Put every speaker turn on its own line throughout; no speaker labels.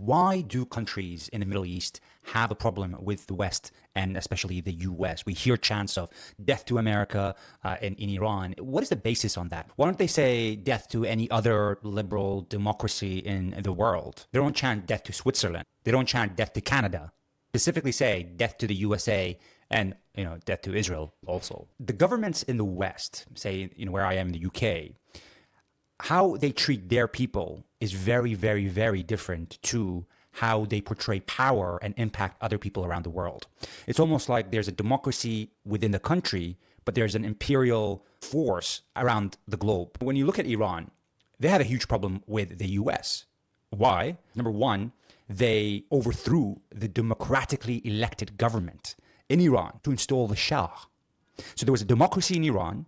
Why do countries in the Middle East have a problem with the West and especially the US? We hear chants of death to America in Iran. What is the basis on that? Why don't they say death to any other liberal democracy in the world? They don't chant death to Switzerland. They don't chant death to Canada. Specifically say death to the USA and death to Israel also. The governments in the West, say where I am in the UK, how they treat their people is very, very, very different to how they portray power and impact other people around the world. It's almost like there's a democracy within the country, but there's an imperial force around the globe. When you look at Iran, they have a huge problem with the US. Why? Number one, they overthrew the democratically elected government in Iran to install the Shah. So there was a democracy in Iran,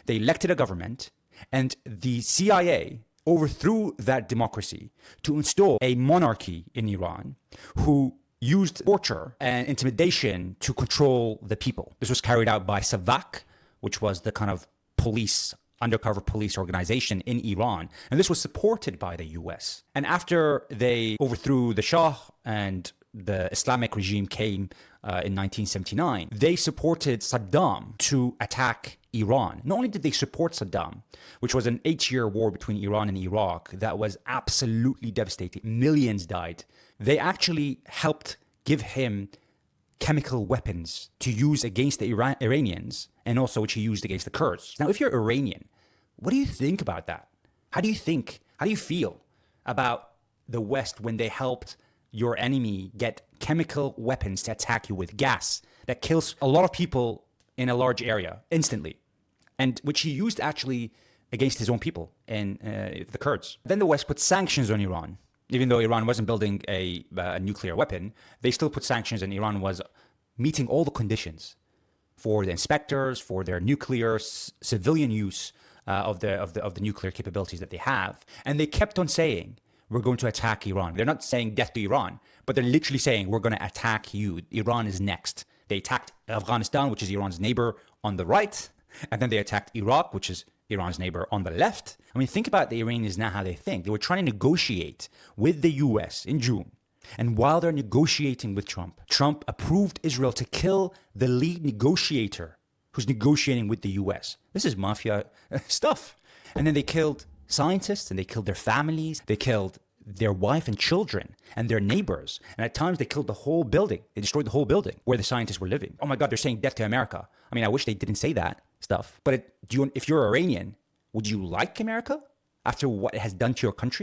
they elected a government, and the CIA overthrew that democracy to install a monarchy in Iran who used torture and intimidation to control the people. This was carried out by Savak, which was the kind of undercover police organization in Iran. And this was supported by the US. And after they overthrew the Shah and the Islamic regime came in 1979, they supported Saddam to attack Iran. Not only did they support Saddam, which was an 8-year war between Iran and Iraq that was absolutely devastating, millions died, they actually helped give him chemical weapons to use against the Iranians, and also which he used against the Kurds. Now, if you're Iranian, what do you think about that? How do you feel about the West when they helped your enemy get chemical weapons to attack you with gas that kills a lot of people in a large area instantly, and which he used actually against his own people and the Kurds? Then the West put sanctions on Iran. Even though Iran wasn't building a nuclear weapon, they still put sanctions, and Iran was meeting all the conditions for the inspectors, for their nuclear civilian use of the nuclear capabilities that they have. And they kept on saying, we're going to attack Iran. They're not saying death to Iran, but they're literally saying, we're going to attack you. Iran is next. They attacked Afghanistan, which is Iran's neighbor, on the right. And then they attacked Iraq, which is Iran's neighbor, on the left. I mean, think about the Iranians now, how they think. They were trying to negotiate with the US in June. And while they're negotiating with Trump approved Israel to kill the lead negotiator who's negotiating with the US. This is mafia stuff. And then they killed scientists, and they killed their families. They killed their wife and children and their neighbors. And at times they killed the whole building. They destroyed the whole building where the scientists were living. Oh my God, they're saying death to America. I mean, I wish they didn't say that stuff. But if you're Iranian, would you like America after what it has done to your country?